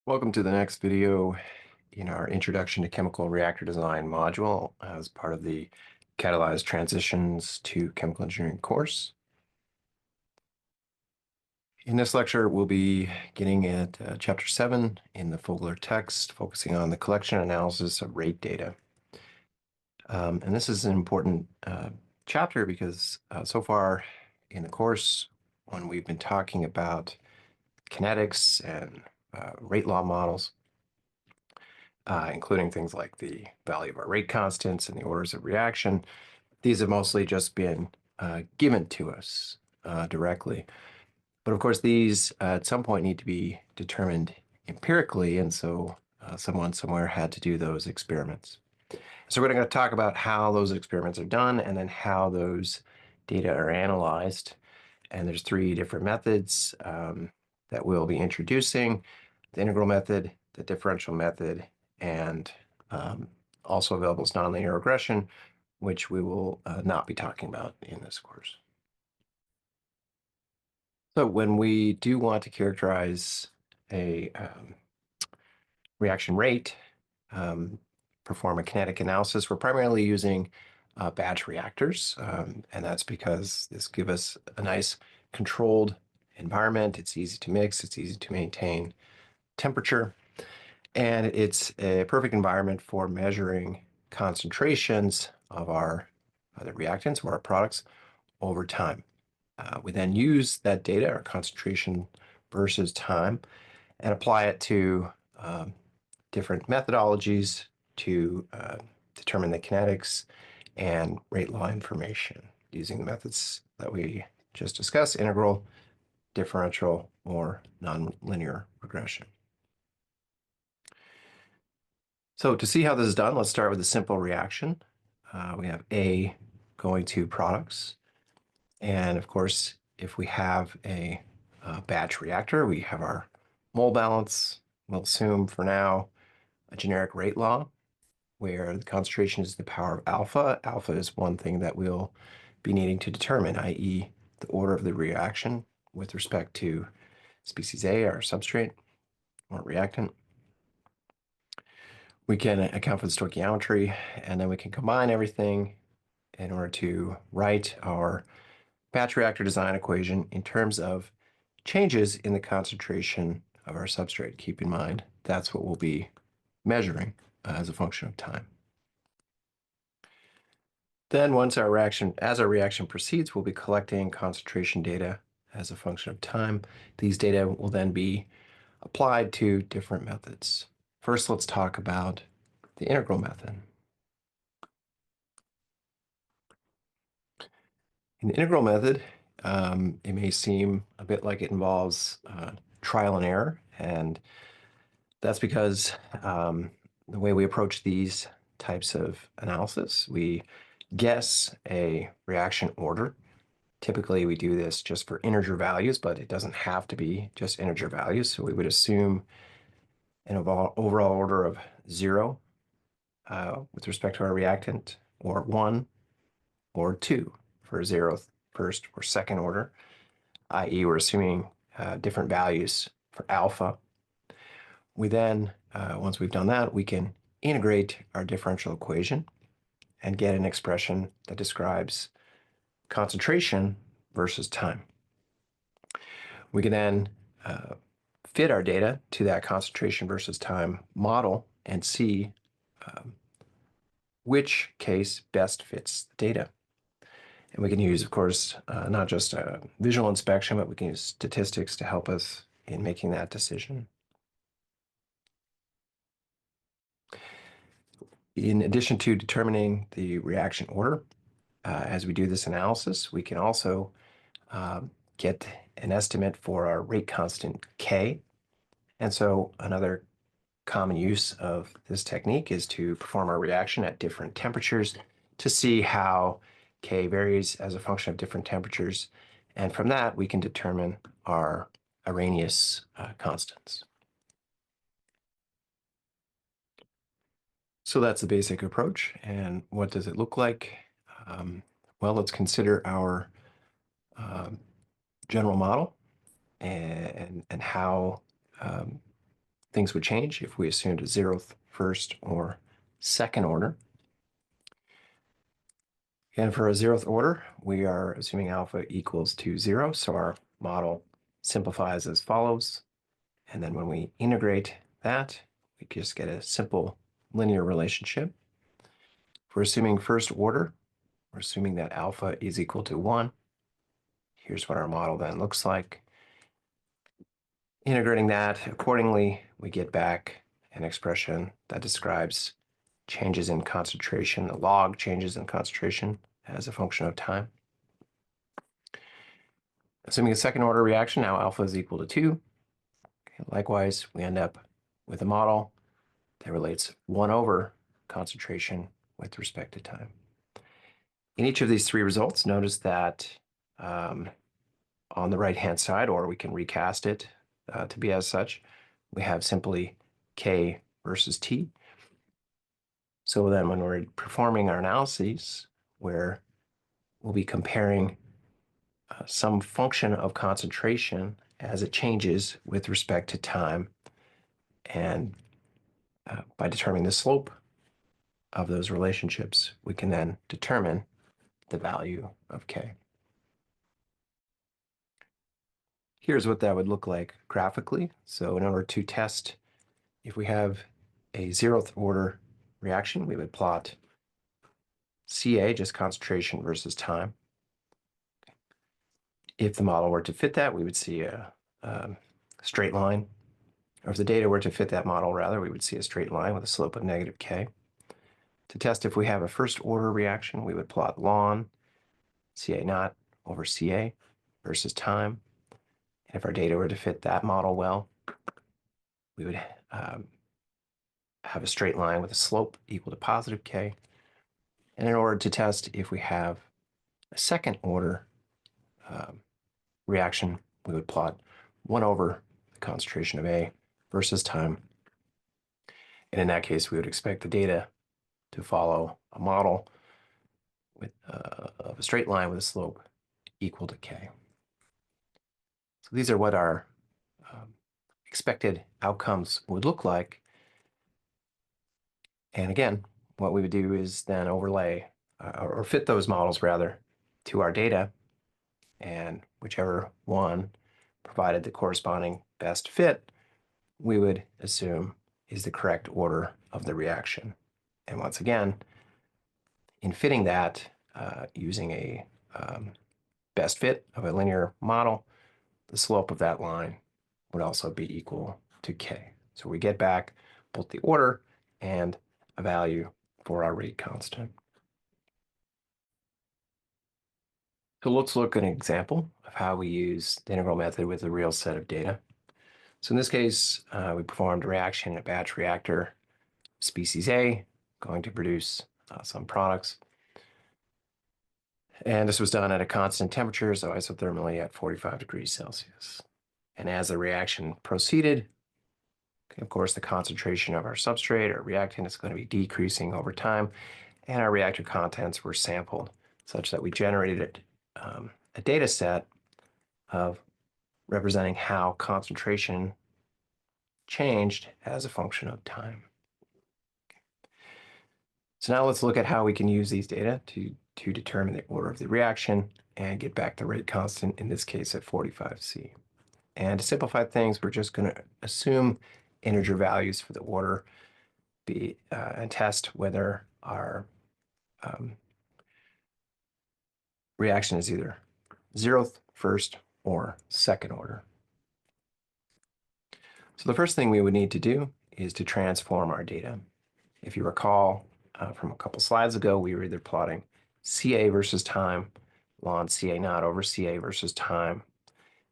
Welcome to the next video in our Introduction to Chemical Reactor Design module as part of the Catalyzed Transitions to Chemical Engineering course. In this lecture, we'll be getting at Chapter 7 in the Fogler text, focusing on the collection and analysis of rate data. And this is an important chapter because so far in the course, when we've been talking about kinetics and rate law models, including things like the value of our rate constants and the orders of reaction. These have mostly just been given to us directly. But of course, these at some point need to be determined empirically, and so someone somewhere had to do those experiments. So we're going to talk about how those experiments are done and then how those data are analyzed. And there's three different methods that we'll be introducing: the integral method, the differential method, and also available as nonlinear regression, which we will not be talking about in this course. So when we do want to characterize a reaction rate, perform a kinetic analysis, we're primarily using batch reactors, and that's because this gives us a nice controlled environment. It's easy to mix, it's easy to maintain temperature, and it's a perfect environment for measuring concentrations of our either reactants or our products over time. We then use that data, our concentration versus time, and apply it to different methodologies to determine the kinetics and rate law information using the methods that we just discussed: integral, differential, or nonlinear regression. So to see how this is done, let's start with a simple reaction. We have A going to products. And of course, if we have a batch reactor, we have our mole balance. We'll assume for now a generic rate law where the concentration is the power of alpha. Alpha is one thing that we'll be needing to determine, i.e. the order of the reaction with respect to species A, our substrate or reactant. We can account for the stoichiometry, and then we can combine everything in order to write our batch reactor design equation in terms of changes in the concentration of our substrate. Keep in mind, that's what we'll be measuring as a function of time. Then as our reaction proceeds, we'll be collecting concentration data as a function of time. These data will then be applied to different methods. First, let's talk about the integral method. In the integral method, it may seem a bit like it involves trial and error, and that's because the way we approach these types of analysis, we guess a reaction order. Typically, we do this just for integer values, but it doesn't have to be just integer values. So we would assume an overall order of 0 with respect to our reactant, or 1 or 2 for 0th, first, or second order, i.e. we're assuming different values for alpha. We then, once we've done that, we can integrate our differential equation and get an expression that describes concentration versus time. We can then fit our data to that concentration versus time model and see which case best fits the data. And we can use, of course, not just a visual inspection, but we can use statistics to help us in making that decision. In addition to determining the reaction order, as we do this analysis, we can also get an estimate for our rate constant K. And so another common use of this technique is to perform our reaction at different temperatures to see how K varies as a function of different temperatures. And from that, we can determine our Arrhenius constants. So that's the basic approach. And what does it look like? Well, let's consider our general model and how things would change if we assumed a 0th, first, or second order. And for a 0th order, we are assuming alpha equals to 0, so our model simplifies as follows. And then when we integrate that, we just get a simple linear relationship. If we're assuming first order, we're assuming that alpha is equal to 1. Here's what our model then looks like. Integrating that accordingly, we get back an expression that describes changes in concentration, the log changes in concentration as a function of time. Assuming a second order reaction, now alpha is equal to 2. Okay, likewise, we end up with a model that relates 1 over concentration with respect to time. In each of these three results, notice that on the right-hand side, or we can recast it to be as such, we have simply K versus T. So then when we're performing our analyses, where we'll be comparing some function of concentration as it changes with respect to time, and by determining the slope of those relationships, we can then determine the value of K. Here's what that would look like graphically. So in order to test if we have a 0th order reaction, we would plot Ca, just concentration versus time. If the model were to fit that, we would see a straight line. Or if the data were to fit that model, rather, we would see a straight line with a slope of negative K. To test if we have a first order reaction, we would plot ln Ca naught over Ca versus time. And if our data were to fit that model well, we would have a straight line with a slope equal to positive K. And in order to test if we have a second order reaction, we would plot 1 over the concentration of A versus time. And in that case, we would expect the data to follow a model with of a straight line with a slope equal to K. So these are what our expected outcomes would look like. And again, what we would do is then overlay or fit those models rather to our data, and whichever one provided the corresponding best fit, we would assume is the correct order of the reaction. And once again, in fitting that using a best fit of a linear model, the slope of that line would also be equal to K. So we get back both the order and a value for our rate constant. So let's look at an example of how we use the integral method with a real set of data. So in this case, we performed a reaction in a batch reactor, species A, going to produce some products. And this was done at a constant temperature, so isothermally at 45 degrees Celsius. And as the reaction proceeded, of course, the concentration of our substrate or reactant is going to be decreasing over time, and our reactor contents were sampled such that we generated a data set of representing how concentration changed as a function of time. So now let's look at how we can use these data to determine the order of the reaction and get back the rate constant, in this case at 45C. And to simplify things, we're just going to assume integer values for the order and test whether our reaction is either 0th, first, or second order. So the first thing we would need to do is to transform our data. If you recall from a couple slides ago, we were either plotting Ca versus time, ln Ca naught over Ca versus time,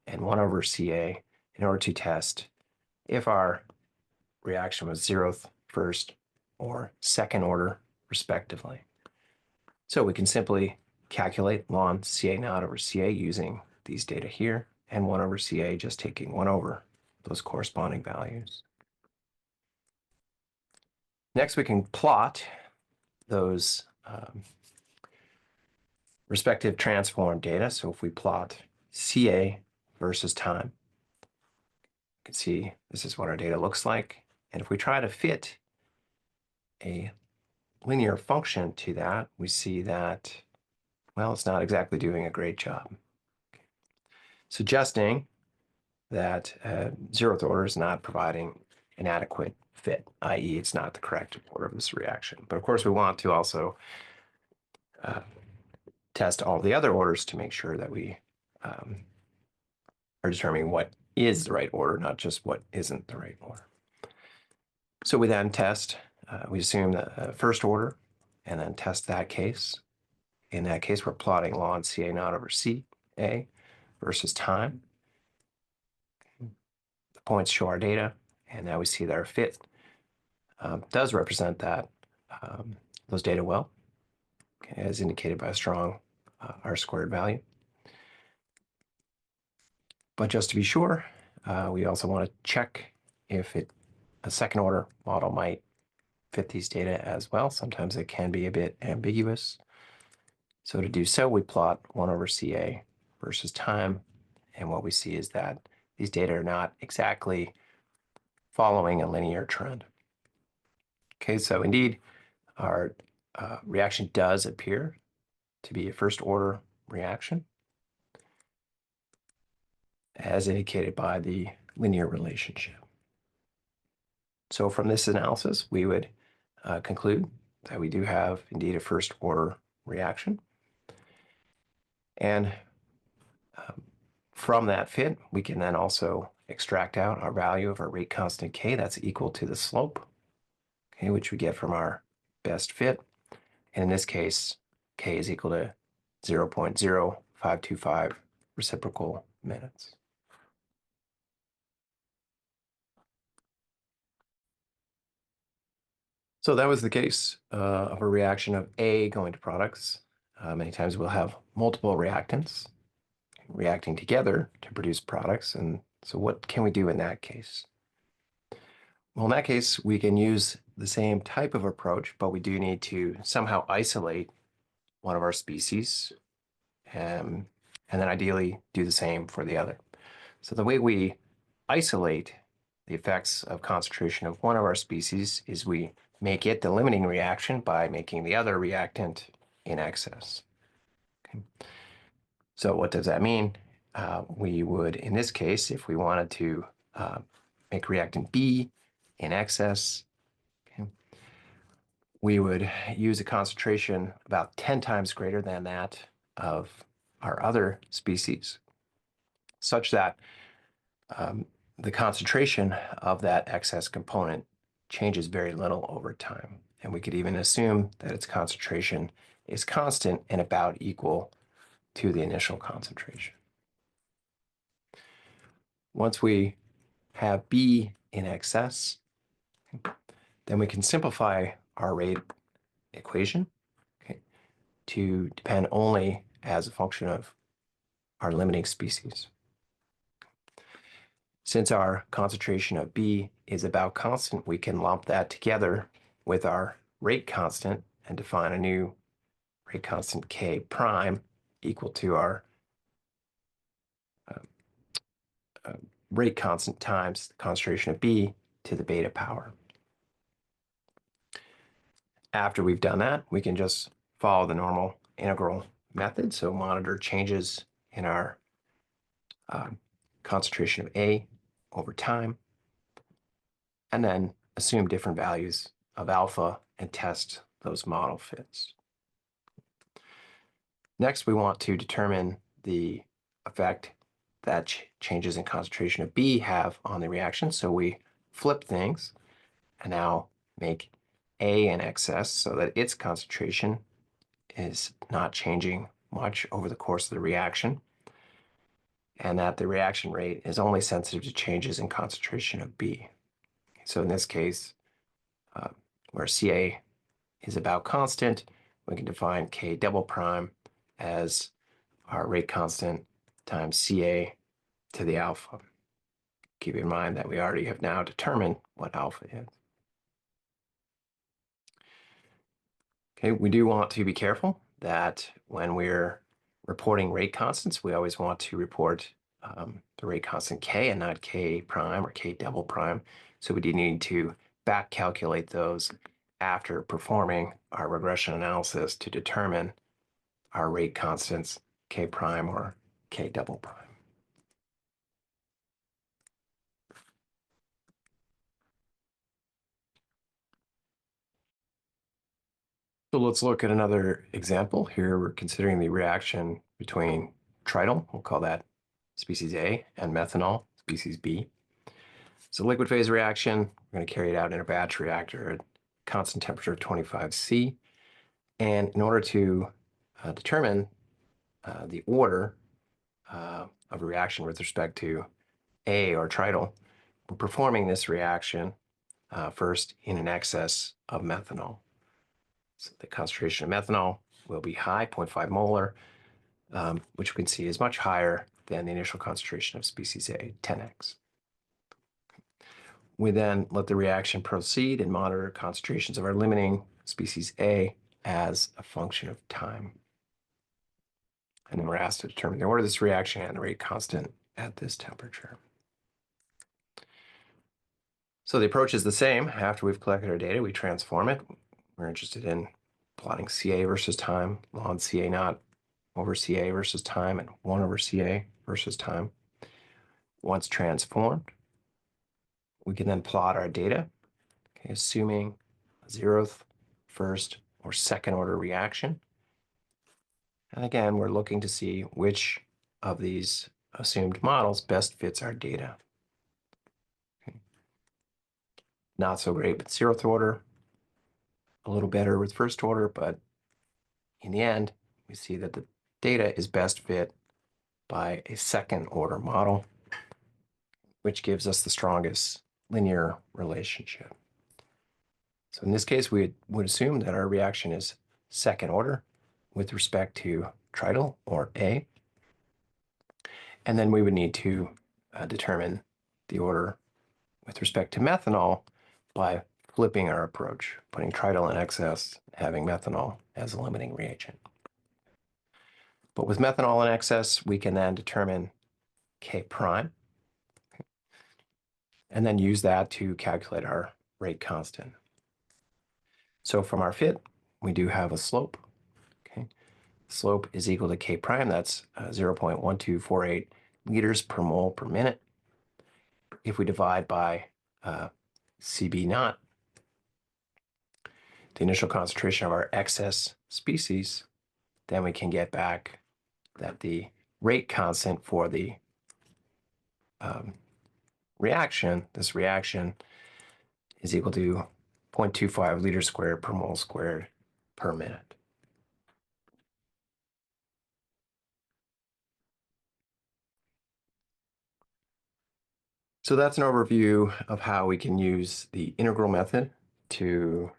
and 1 over Ca in order to test if our reaction was 0th, first, or second order, respectively. So we can simply calculate ln Ca naught over Ca using these data here, and 1 over Ca just taking 1 over those corresponding values. Next, we can plot those respective transform data. So if we plot Ca versus time, can see this is what our data looks like. And if we try to fit a linear function to that, we see that, well, it's not exactly doing a great job, suggesting that zeroth order is not providing an adequate fit, i.e. it's not the correct order of this reaction. But of course, we want to also test all the other orders to make sure that we are determining what is the right order, not just what isn't the right order. So we then test, we assume the first order and then test that case. In that case, we're plotting ln CA naught over CA versus time. The points show our data, and now we see that our fit does represent that those data well, okay, as indicated by a strong R-squared value. But just to be sure, we also want to check if a second order model might fit these data as well. Sometimes it can be a bit ambiguous. So to do so, we plot 1 over CA versus time. And what we see is that these data are not exactly following a linear trend. Okay, so indeed, our reaction does appear to be a first order reaction, as indicated by the linear relationship. So from this analysis, we would conclude that we do have indeed a first order reaction. And from that fit, we can then also extract out our value of our rate constant K that's equal to the slope, okay, which we get from our best fit. And in this case, K is equal to 0.0525 reciprocal minutes. So that was the case of a reaction of A going to products. Many times we'll have multiple reactants reacting together to produce products. And so what can we do in that case? Well, in that case, we can use the same type of approach, but we do need to somehow isolate one of our species and then ideally do the same for the other. So the way we isolate the effects of concentration of one of our species is we make it the limiting reaction by making the other reactant in excess. Okay. So what does that mean? We would, in this case, if we wanted to make reactant B in excess, okay, we would use a concentration about 10 times greater than that of our other species, such that the concentration of that excess component changes very little over time. And we could even assume that its concentration is constant and about equal to the initial concentration. Once we have B in excess, then we can simplify our rate equation, okay, to depend only as a function of our limiting species. Since our concentration of B is about constant, we can lump that together with our rate constant and define a new rate constant K prime equal to our rate constant times the concentration of B to the beta power. After we've done that, we can just follow the normal integral method. So monitor changes in our concentration of A over time, and then assume different values of alpha and test those model fits. Next, we want to determine the effect that changes in concentration of B have on the reaction. So we flip things and now make A in excess so that its concentration is not changing much over the course of the reaction, and that the reaction rate is only sensitive to changes in concentration of B. So in this case, where Ca is about constant, we can define K double prime as our rate constant times Ca to the alpha. Keep in mind that we already have now determined what alpha is. Okay, we do want to be careful that when we're reporting rate constants, we always want to report the rate constant K and not K prime or K double prime. So we do need to back calculate those after performing our regression analysis to determine our rate constants K prime or K double prime. So let's look at another example. Here we're considering the reaction between trityl, we'll call that species A, and methanol, species B. So liquid phase reaction, we're going to carry it out in a batch reactor at constant temperature of 25 C. And in order to determine the order of a reaction with respect to A or trityl, we're performing this reaction first in an excess of methanol. So the concentration of methanol will be high, 0.5 molar, which we can see is much higher than the initial concentration of species A, 10x. We then let the reaction proceed and monitor concentrations of our limiting species A as a function of time. And then we're asked to determine the order of this reaction and the rate constant at this temperature. So the approach is the same. After we've collected our data, we transform it. We're interested in plotting CA versus time, ln CA naught over CA versus time, and 1 over CA versus time. Once transformed, we can then plot our data, okay, assuming a 0th, first, or second order reaction. And again, we're looking to see which of these assumed models best fits our data. Okay. Not so great with 0th order, a little better with first order, but in the end, we see that the data is best fit by a second order model, which gives us the strongest linear relationship. So in this case, we would assume that our reaction is second order with respect to trityl or A. And then we would need to determine the order with respect to methanol by flipping our approach, putting trityl in excess, having methanol as a limiting reagent. But with methanol in excess, we can then determine K prime, and then use that to calculate our rate constant. So from our fit, we do have a slope. Okay, slope is equal to K prime. That's 0.1248 liters per mole per minute. If we divide by CB naught, the initial concentration of our excess species, then we can get back that the rate constant for the reaction, this reaction is equal to 0.25 liters squared per mole squared per minute. So that's an overview of how we can use the integral method to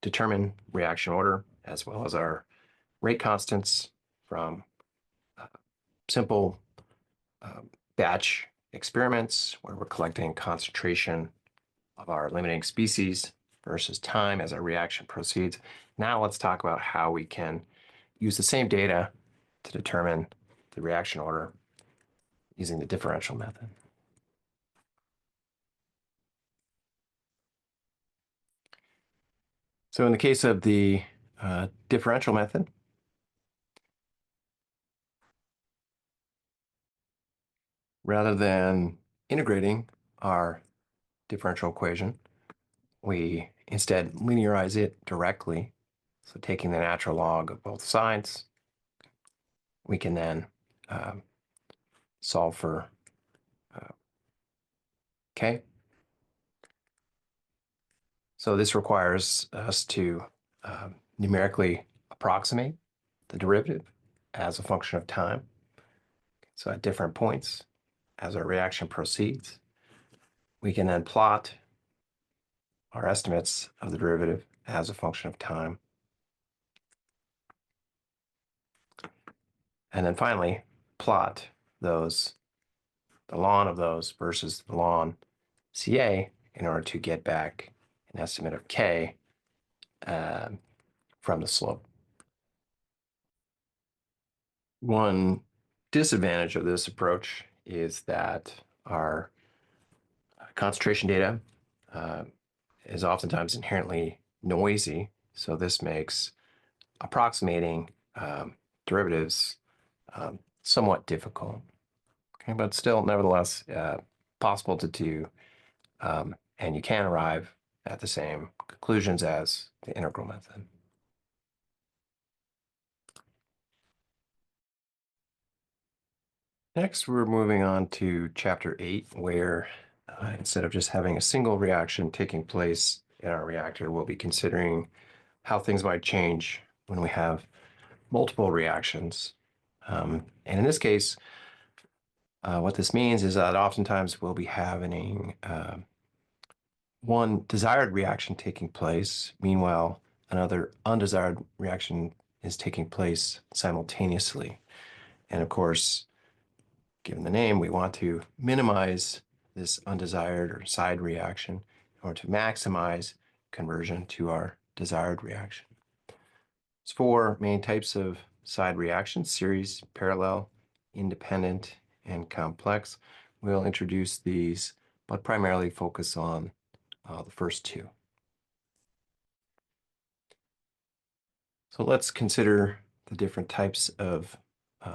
determine reaction order, as well as our rate constants from simple batch experiments where we're collecting concentration of our limiting species versus time as our reaction proceeds. Now let's talk about how we can use the same data to determine the reaction order using the differential method. So in the case of the differential method, rather than integrating our differential equation, we instead linearize it directly. So taking the natural log of both sides, we can then solve for K. So this requires us to numerically approximate the derivative as a function of time. So at different points, as our reaction proceeds, we can then plot our estimates of the derivative as a function of time. And then finally, plot those, the ln of those versus the ln CA in order to get back an estimate of K from the slope. One disadvantage of this approach is that our concentration data uh, is oftentimes inherently noisy. So this makes approximating derivatives somewhat difficult. Okay, but still, nevertheless, possible to do, and you can arrive at the same conclusions as the integral method. Next, we're moving on to chapter 8, where instead of just having a single reaction taking place in our reactor, we'll be considering how things might change when we have multiple reactions. And in this case, what this means is that oftentimes we'll be having one desired reaction taking place. Meanwhile, another undesired reaction is taking place simultaneously. And of course, given the name, we want to minimize this undesired or side reaction in order to maximize conversion to our desired reaction. There's four main types of side reactions: series, parallel, independent, and complex. We'll introduce these, but primarily focus on the first two. So let's consider the different types of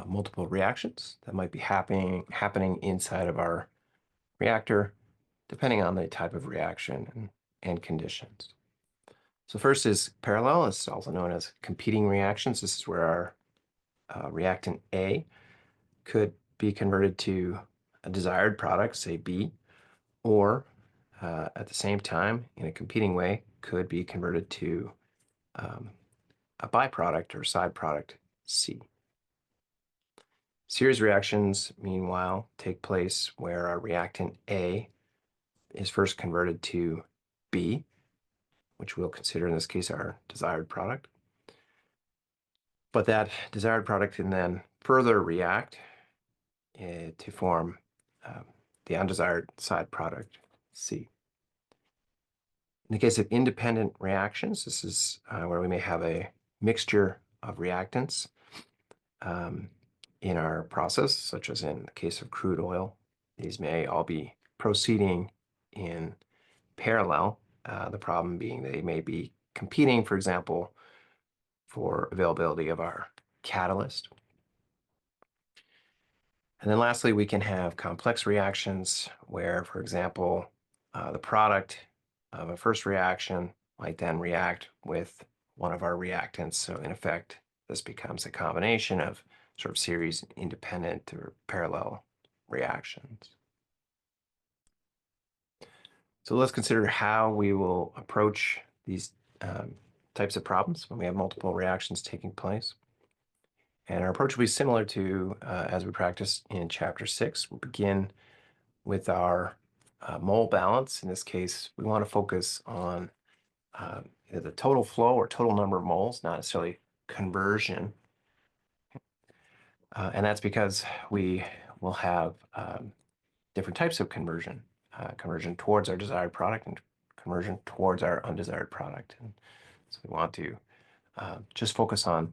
multiple reactions that might be happening inside of our reactor, depending on the type of reaction and conditions. So first is parallel. It's also known as competing reactions. This is where our reactant A could be converted to a desired product, say B, or at the same time, in a competing way, could be converted to a byproduct or side product, C. Series reactions, meanwhile, take place where our reactant A is first converted to B, which we'll consider in this case our desired product. But that desired product can then further react to form the undesired side product, C. In the case of independent reactions, this is where we may have a mixture of reactants in our process, such as in the case of crude oil. These may all be proceeding in parallel, the problem being they may be competing, for example, for availability of our catalyst. And then lastly, we can have complex reactions where, for example, the product of a first reaction might then react with one of our reactants. So in effect, this becomes a combination of sort of series independent or parallel reactions. So let's consider how we will approach these types of problems when we have multiple reactions taking place. And our approach will be similar to as we practiced in chapter 6. We'll begin with our mole balance. In this case, we want to focus on either the total flow or total number of moles, not necessarily conversion. And that's because we will have different types of conversion, conversion towards our desired product and conversion towards our undesired product. And so we want to just focus on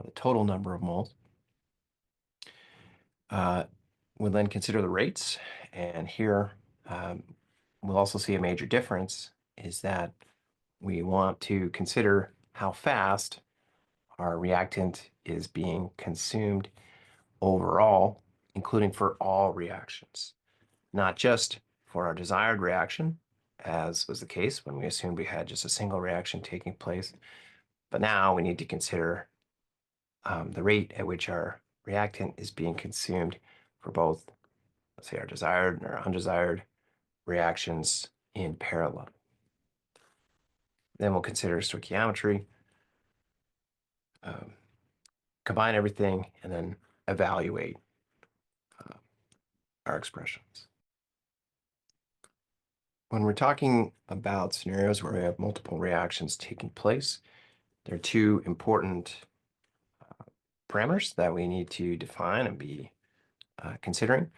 the total number of moles. We'll then consider the rates, and here we'll also see a major difference is that we want to consider how fast our reactant is being consumed overall, including for all reactions, not just for our desired reaction, as was the case when we assumed we had just a single reaction taking place, but now we need to consider the rate at which our reactant is being consumed for both, let's say, our desired and our undesired reactions in parallel. Then we'll consider stoichiometry, combine everything, and then evaluate our expressions. When we're talking about scenarios where we have multiple reactions taking place, there are two important parameters that we need to define and be considering.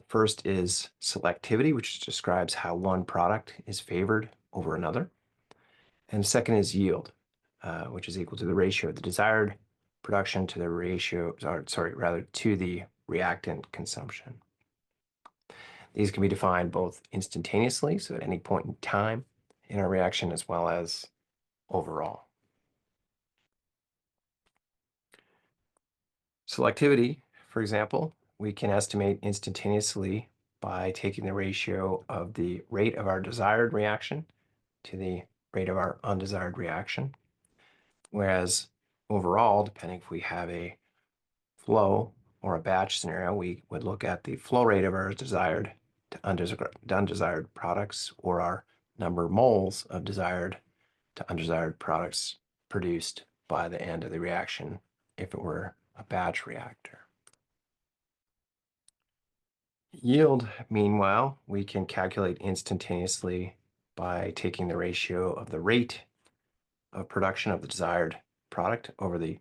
First is selectivity, which describes how one product is favored over another. And second is yield, which is equal to the ratio of the desired production to the ratio, sorry, rather to the reactant consumption. These can be defined both instantaneously, so at any point in time in a reaction, as well as overall. Selectivity, for example, we can estimate instantaneously by taking the ratio of the rate of our desired reaction to the rate of our undesired reaction. Whereas overall, depending if we have a flow or a batch scenario, we would look at the flow rate of our desired to undesired products, or our number of moles of desired to undesired products produced by the end of the reaction if it were a batch reactor. Yield, meanwhile, we can calculate instantaneously by taking the ratio of the rate of production of the desired product over the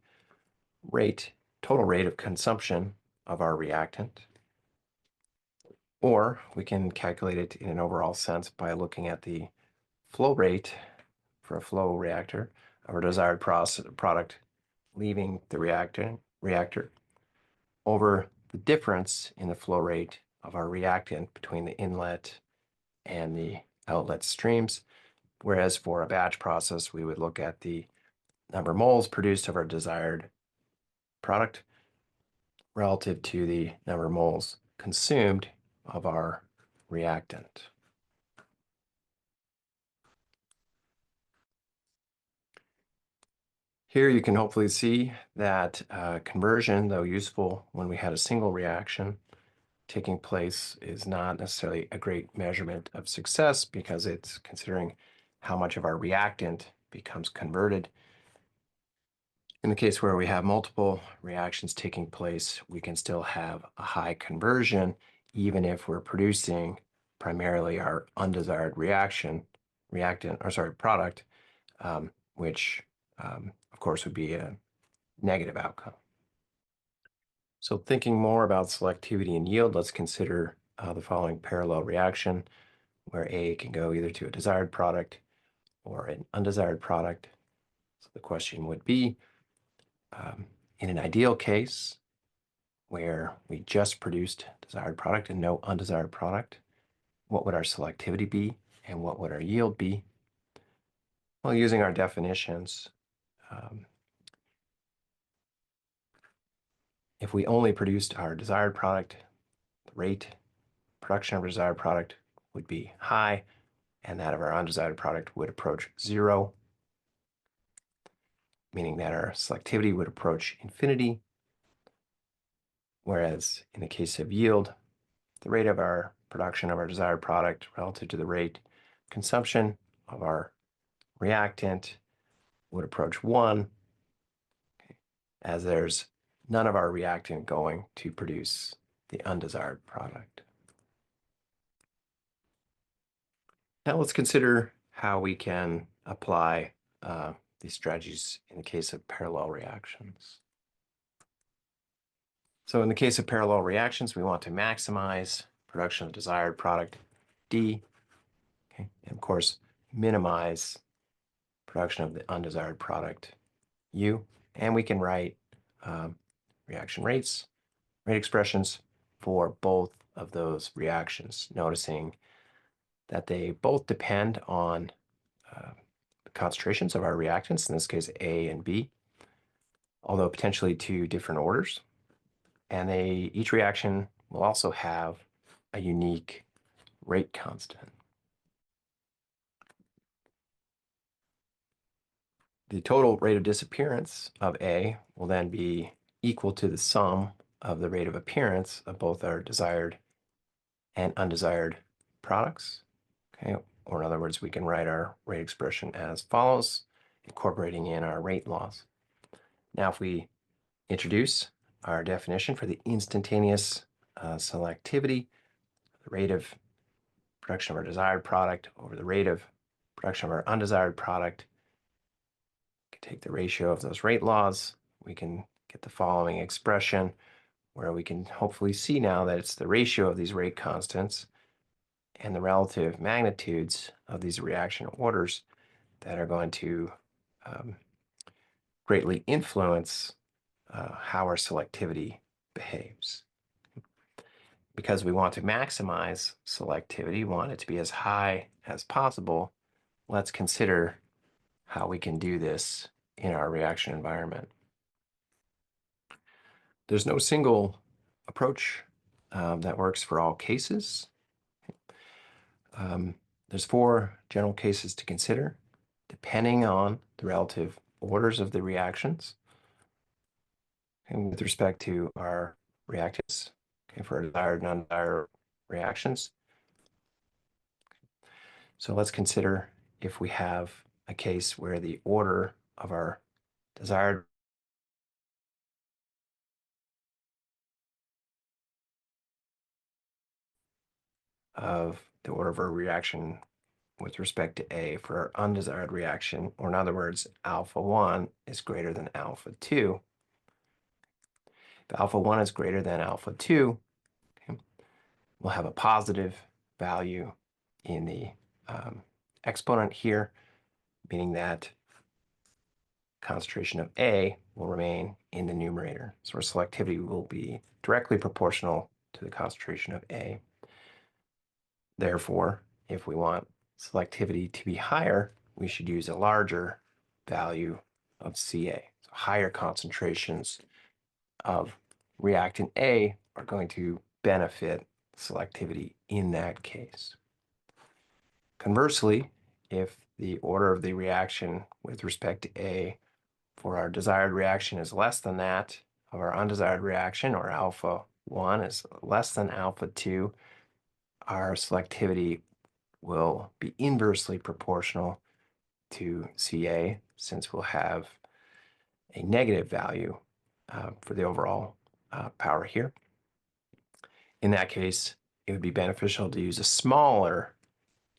total rate of consumption of our reactant. Or we can calculate it in an overall sense by looking at the flow rate for a flow reactor of our desired product leaving the reactor over the difference in the flow rate of our reactant between the inlet and the outlet streams. Whereas for a batch process, we would look at the number of moles produced of our desired product relative to the number of moles consumed of our reactant. Here you can hopefully see that conversion, though useful when we had a single reaction taking place, is not necessarily a great measurement of success, because it's considering how much of our reactant becomes converted. In the case where we have multiple reactions taking place, we can still have a high conversion, even if we're producing primarily our undesired product, which of course would be a negative outcome. So thinking more about selectivity and yield, let's consider the following parallel reaction where A can go either to a desired product or an undesired product. So the question would be, in an ideal case where we just produced desired product and no undesired product, what would our selectivity be and what would our yield be? Well, using our definitions, if we only produced our desired product, the rate production of our desired product would be high, and that of our undesired product would approach zero, meaning that our selectivity would approach infinity. Whereas in the case of yield, the rate of our production of our desired product relative to the rate consumption of our reactant would approach 1, as there's none of our reactant going to produce the undesired product. Now let's consider how we can apply these strategies in the case of parallel reactions. So in the case of parallel reactions, we want to maximize production of desired product D, okay, and of course minimize production of the undesired product U, and we can write reaction rates, rate expressions for both of those reactions, noticing that they both depend on the concentrations of our reactants, in this case A and B, although potentially to different orders. And each reaction will also have a unique rate constant. The total rate of disappearance of A will then be equal to the sum of the rate of appearance of both our desired and undesired products. Okay, or in other words, we can write our rate expression as follows, incorporating in our rate laws. Now, if we introduce our definition for the instantaneous selectivity, the rate of production of our desired product over the rate of production of our undesired product, we can take the ratio of those rate laws, we can get the following expression, where we can hopefully see now that it's the ratio of these rate constants and the relative magnitudes of these reaction orders that are going to greatly influence how our selectivity behaves. Because we want to maximize selectivity, want it to be as high as possible, let's consider how we can do this in our reaction environment. There's no single approach that works for all cases. There's 4 general cases to consider, depending on the relative orders of the reactions. And with respect to our reactants, okay, for our desired and undesired reactions. So let's consider if we have a case where the order of our desired of the order of our reaction with respect to A for our undesired reaction, or in other words, alpha 1 is greater than alpha 2. If alpha 1 is greater than alpha 2, okay, we'll have a positive value in the exponent here, meaning that concentration of A will remain in the numerator. So our selectivity will be directly proportional to the concentration of A. Therefore, if we want selectivity to be higher, we should use a larger value of Ca. So higher concentrations of reactant A are going to benefit selectivity in that case. Conversely, if the order of the reaction with respect to A for our desired reaction is less than that of our undesired reaction, or alpha 1 is less than alpha 2, our selectivity will be inversely proportional to Ca, since we'll have a negative value for the overall power here. In that case, it would be beneficial to use a smaller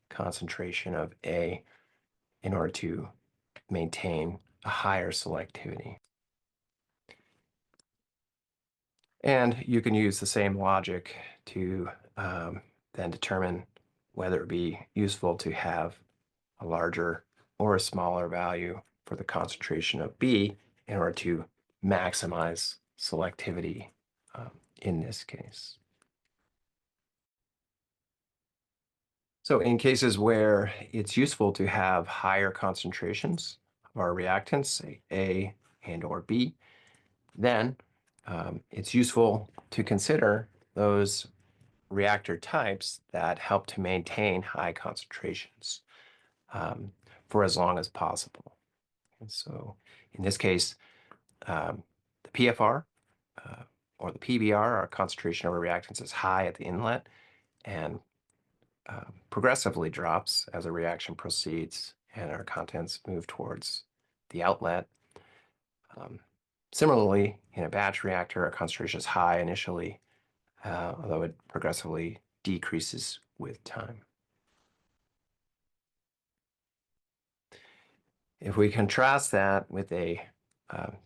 concentration of A in order to maintain a higher selectivity. And you can use the same logic to then determine whether it be useful to have a larger or a smaller value for the concentration of B in order to maximize selectivity in this case. So in cases where it's useful to have higher concentrations of our reactants, say A and or B, then it's useful to consider those reactor types that help to maintain high concentrations for as long as possible. And so in this case, the PFR or the PBR, our concentration of our reactants, is high at the inlet and progressively drops as a reaction proceeds and our contents move towards the outlet. Similarly, in a batch reactor, our concentration is high initially, although it progressively decreases with time. If we contrast that with a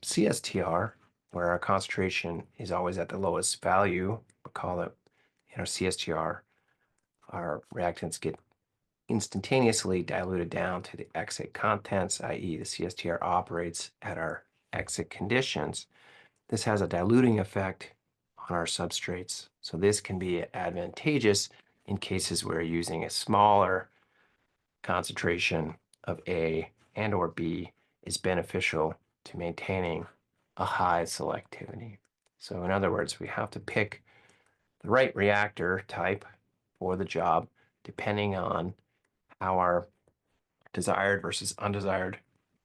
CSTR, where our concentration is always at the lowest value, recall that in our CSTR, our reactants get instantaneously diluted down to the exit contents, i.e. the CSTR operates at our exit conditions. This has a diluting effect on our substrates. So this can be advantageous in cases where using a smaller concentration of A and or B is beneficial to maintaining a high selectivity. So in other words, we have to pick the right reactor type for the job depending on how our desired versus undesired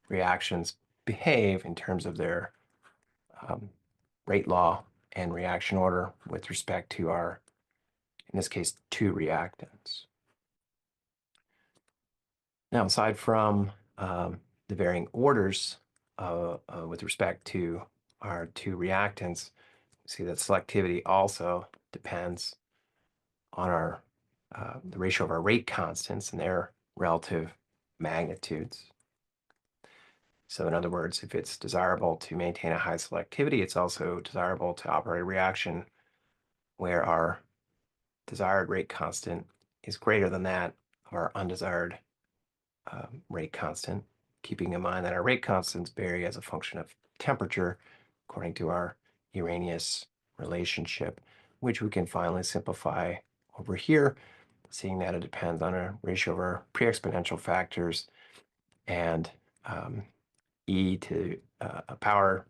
reactions behave in terms of their rate law and reaction order with respect to our, in this case, 2 reactants. Now, aside from the varying orders with respect to our 2 reactants, see that selectivity also depends on our the ratio of our rate constants and their relative magnitudes. So in other words, if it's desirable to maintain a high selectivity, it's also desirable to operate a reaction where our desired rate constant is greater than that of our undesired rate constant, keeping in mind that our rate constants vary as a function of temperature, according to our Arrhenius relationship, which we can finally simplify over here, seeing that it depends on a ratio of our pre-exponential factors and e to a power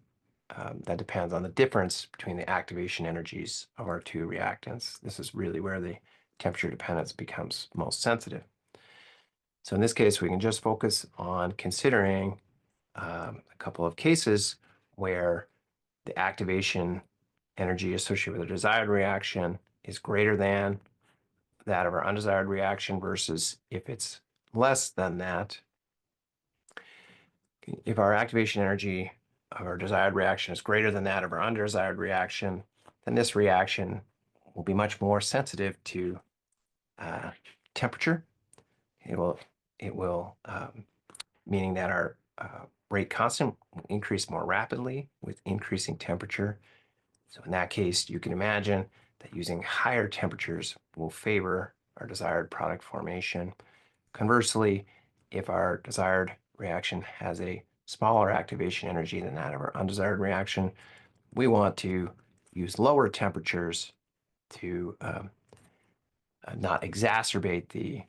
that depends on the difference between the activation energies of our two reactants. This is really where the temperature dependence becomes most sensitive. So in this case, we can just focus on considering a couple of cases where the activation energy associated with a desired reaction is greater than that of our undesired reaction versus if it's less than that. If our activation energy of our desired reaction is greater than that of our undesired reaction, then this reaction will be much more sensitive to temperature. It will meaning that our rate constant will increase more rapidly with increasing temperature. So in that case, you can imagine that using higher temperatures will favor our desired product formation. Conversely, if our desired reaction has a smaller activation energy than that of our undesired reaction, we want to use lower temperatures to not exacerbate the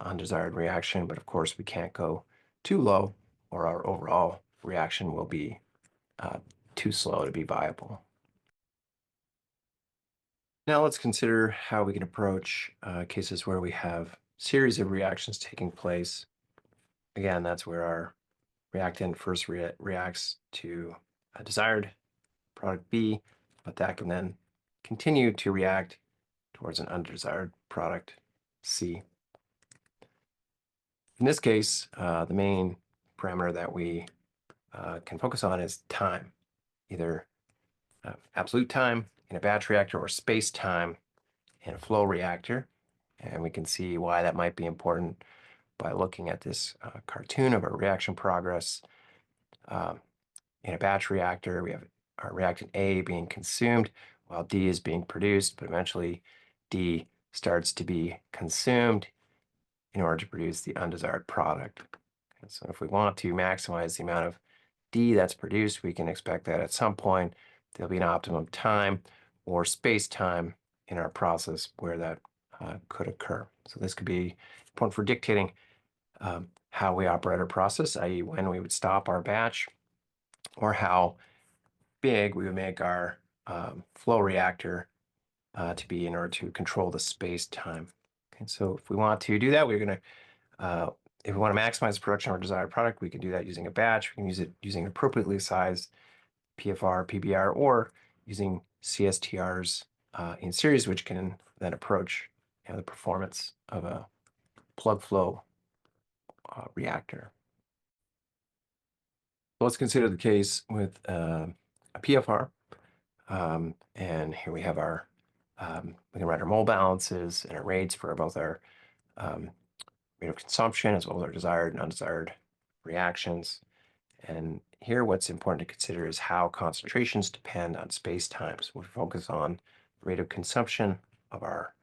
undesired reaction, but of course we can't go too low or our overall reaction will be too slow to be viable. Now let's consider how we can approach cases where we have series of reactions taking place. Again, that's where our reactant first reacts to a desired product B, but that can then continue to react towards an undesired product C. In this case, the main parameter that we can focus on is time, either absolute time in a batch reactor or space time in a flow reactor. And we can see why that might be important by looking at this cartoon of our reaction progress. In a batch reactor, we have our reactant A being consumed while D is being produced, but eventually D starts to be consumed in order to produce the undesired product. And so if we want to maximize the amount of D that's produced, we can expect that at some point there'll be an optimum time or space time in our process where that could occur. So this could be important for dictating how we operate our process, i.e. when we would stop our batch, or how big we would make our flow reactor to be in order to control the space-time. Okay, so if we want to do that, we're going to, if we want to maximize the production of our desired product, we can do that using a batch. We can use it using appropriately sized PFR, PBR, or using CSTRs in series, which can then approach the performance of a plug flow reactor. So let's consider the case with a PFR. And here we have our, we can write our mole balances and our rates for both our rate of consumption as well as our desired and undesired reactions. And here what's important to consider is how concentrations depend on space-time. So we focus on the rate of consumption of our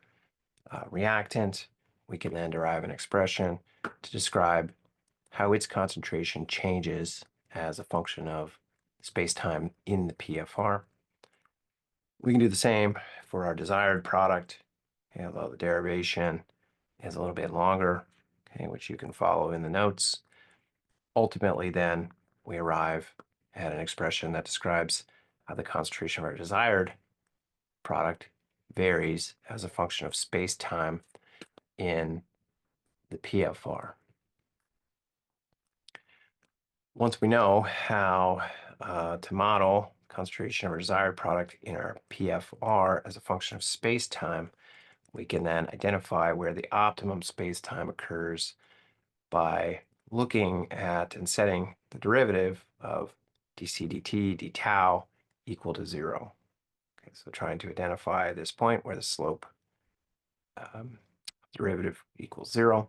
reactant. We can then derive an expression to describe how its concentration changes as a function of space-time in the PFR. We can do the same for our desired product, although the derivation is a little bit longer, which you can follow in the notes. Ultimately, then, we arrive at an expression that describes how the concentration of our desired product varies as a function of space-time in the PFR. Once we know how to model concentration of our desired product in our PFR as a function of space-time, we can then identify where the optimum space-time occurs by looking at and setting the derivative of dc dt d tau equal to 0. Okay, so trying to identify this point where the slope derivative equals 0.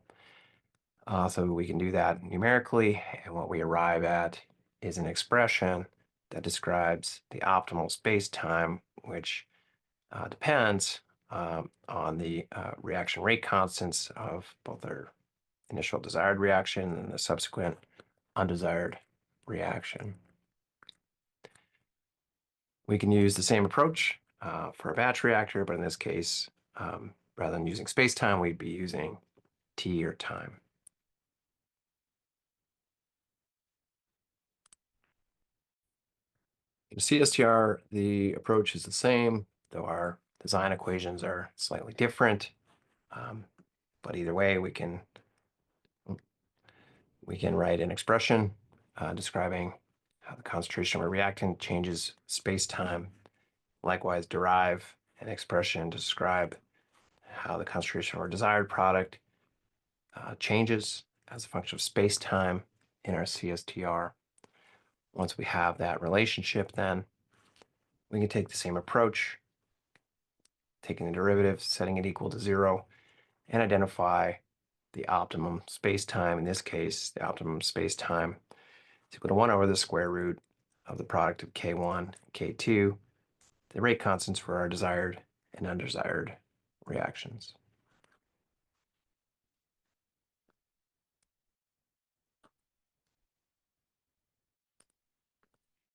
So we can do that numerically, and what we arrive at is an expression that describes the optimal space-time, which depends on the reaction rate constants of both our initial desired reaction and the subsequent undesired reaction. We can use the same approach for a batch reactor, but in this case, rather than using space-time, we'd be using T or time. In CSTR, the approach is the same, though our design equations are slightly different. But either way, we can write an expression describing how the concentration of a reactant changes space-time. Likewise, derive an expression to describe how the concentration of our desired product changes as a function of space-time in our CSTR. Once we have that relationship, then we can take the same approach, taking the derivative, setting it equal to 0, and identify the optimum space-time. In this case, the optimum space-time is equal to 1 over the square root of the product of K1 and K2, the rate constants for our desired and undesired reactions.